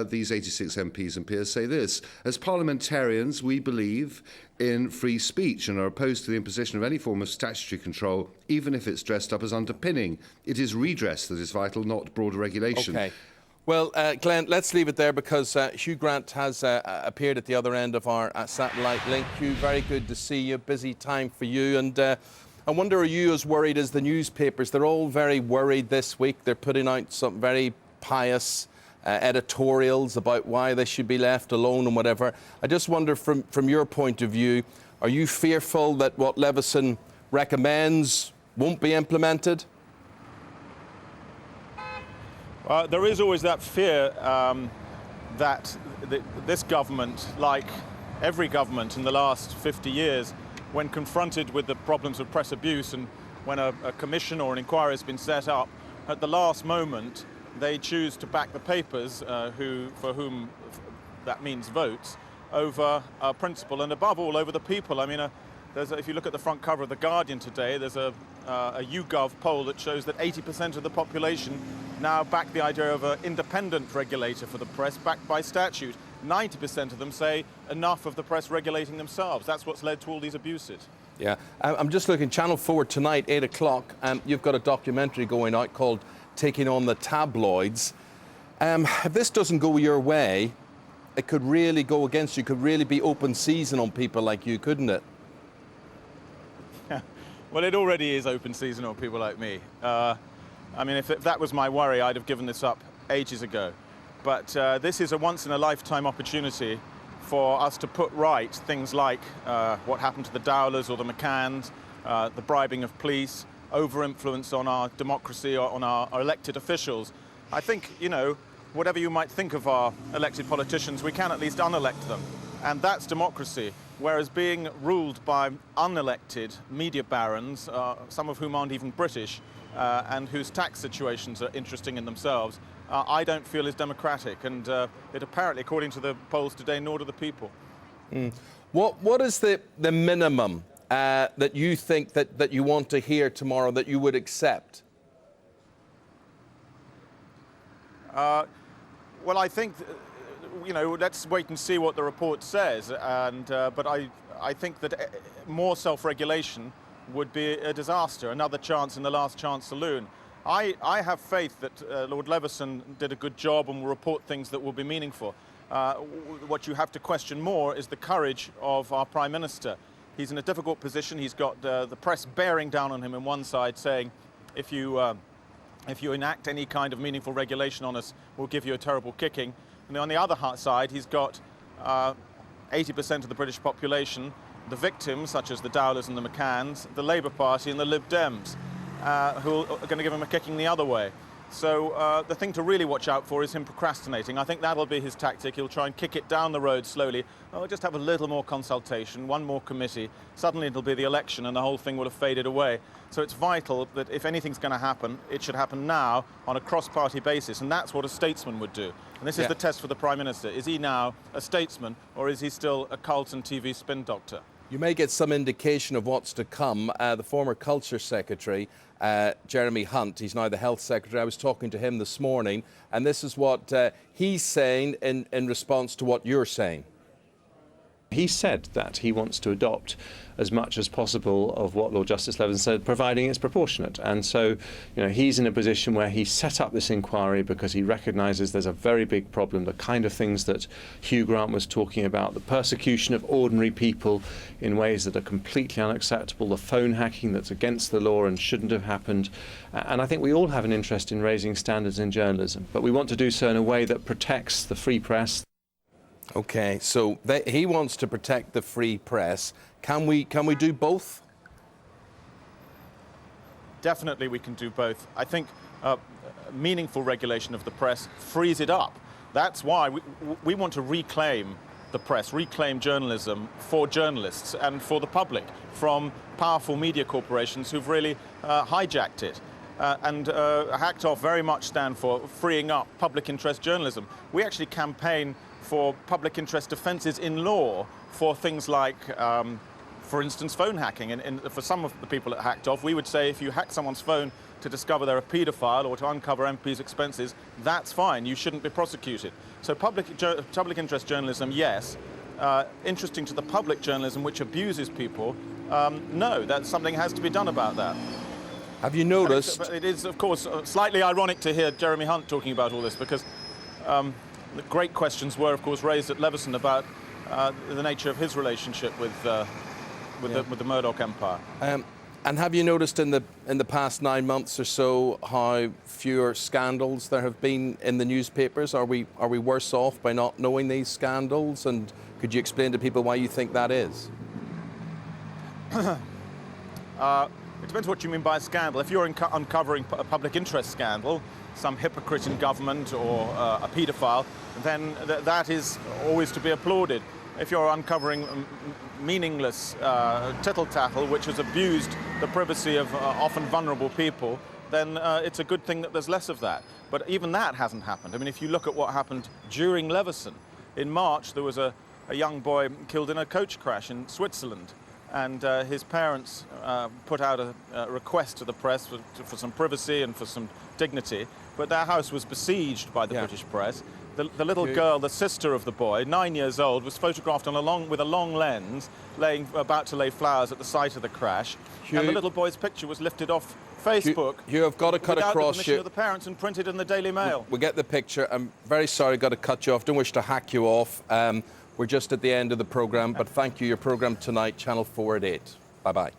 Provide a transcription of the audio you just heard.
These 86 MPs and peers say this: as parliamentarians, we believe in free speech and are opposed to the imposition of any form of statutory control, even if it's dressed up as underpinning. It is redress that is vital, not broader regulation. Okay. Well, Glenn, let's leave it there because Hugh Grant has appeared at the other end of our satellite link. Hugh, very good to see you. Busy time for you. And I wonder, are you as worried as the newspapers? They're all very worried this week. They're putting out some very pious editorials about why they should be left alone and whatever. I just wonder, from your point of view, are you fearful that what Leveson recommends won't be implemented? There is always that fear that this government, like every government in the last 50 years, when confronted with the problems of press abuse and when a commission or an inquiry has been set up, at the last moment they choose to back the papers, for whom that means votes, over principle and above all over the people. I mean, if you look at the front cover of The Guardian today, there's a YouGov poll that shows that 80% of the population now back the idea of an independent regulator for the press, backed by statute. 90% of them say enough of the press regulating themselves. That's what's led to all these abuses. Yeah, I'm just looking, Channel 4 tonight, 8 o'clock, you've got a documentary going out called Taking on the Tabloids. If this doesn't go your way, it could really go against you, could really be open season on people like you, couldn't it? Well, it already is open season on people like me. I mean, if that was my worry, I'd have given this up ages ago. But this is a once-in-a-lifetime opportunity for us to put right things like what happened to the Dowlers or the McCanns, the bribing of police, over-influence on our democracy or on our elected officials. I think, you know, whatever you might think of our elected politicians, we can at least unelect them. And that's democracy. Whereas being ruled by unelected media barons, some of whom aren't even British, and whose tax situations are interesting in themselves, I don't feel is democratic. And it apparently, according to the polls today, nor do the people. What is the minimum that you think that you want to hear tomorrow that you would accept? Well, I think, you know, let's wait and see what the report says. But I think that more self-regulation would be a disaster, another chance in the last chance saloon. I have faith that Lord Leveson did a good job and will report things that will be meaningful. What you have to question more is the courage of our Prime Minister. He's in a difficult position. He's got the press bearing down on him on one side, saying, if you enact any kind of meaningful regulation on us, we'll give you a terrible kicking. And on the other side, he's got 80% of the British population, the victims, such as the Dowlers and the McCanns, the Labour Party and the Lib Dems, who are going to give him a kicking the other way. So the thing to really watch out for is him procrastinating. I think that'll be his tactic. He'll try and kick it down the road slowly. Oh, just have a little more consultation, one more committee. Suddenly it'll be the election and the whole thing will have faded away. So it's vital that if anything's going to happen, it should happen now on a cross-party basis. And that's what a statesman would do. And this is the test for the Prime Minister. Is he now a statesman or is he still a Carlton TV spin doctor? You may get some indication of what's to come. The former Culture Secretary, Jeremy Hunt, he's now the Health Secretary. I was talking to him this morning, and this is what he's saying in response to what you're saying. He said that he wants to adopt as much as possible of what Lord Justice Leveson said, providing it's proportionate. And so, you know, he's in a position where he set up this inquiry because he recognises there's a very big problem, the kind of things that Hugh Grant was talking about, the persecution of ordinary people in ways that are completely unacceptable, the phone hacking that's against the law and shouldn't have happened. And I think we all have an interest in raising standards in journalism, but we want to do so in a way that protects the free press. Okay, so he wants to protect the free press. Can we do both? Definitely we can do both. I think meaningful regulation of the press frees it up. That's why we want to reclaim the press, reclaim journalism for journalists and for the public from powerful media corporations who've really hijacked it. Hacked Off very much stand for freeing up public interest journalism. We actually campaign for public interest defences in law for things like, for instance, phone hacking. And for some of the people at Hacked Off, we would say if you hack someone's phone to discover they're a paedophile or to uncover MPs' expenses, that's fine. You shouldn't be prosecuted. So public interest journalism, yes. Interesting to the public journalism, which abuses people, no. That something has to be done about that. Have you noticed? It is, of course, slightly ironic to hear Jeremy Hunt talking about all this, because the great questions were, of course, raised at Leveson about the nature of his relationship with the Murdoch empire. And have you noticed in the past 9 months or so how fewer scandals there have been in the newspapers? Are we worse off by not knowing these scandals? And could you explain to people why you think that is? It depends what you mean by a scandal. If you're uncovering a public interest scandal, some hypocrite in government or a paedophile, then that is always to be applauded. If you're uncovering meaningless tittle-tattle which has abused the privacy of often vulnerable people, then it's a good thing that there's less of that. But even that hasn't happened. I mean, if you look at what happened during Leveson, in March there was a young boy killed in a coach crash in Switzerland, and his parents put out a request to the press for some privacy and for some dignity, but their house was besieged by the British press. The little girl, the sister of the boy, 9 years old, was photographed with a long lens, about to lay flowers at the site of the crash. Hugh, and the little boy's picture was lifted off Facebook. Hugh, I've got to cut without across the permission you. of the parents and printed in the Daily Mail. We get the picture. I'm very sorry, got to cut you off. Don't wish to hack you off. We're just at the end of the programme, but thank you. Your programme tonight, Channel 4 at 8. Bye-bye.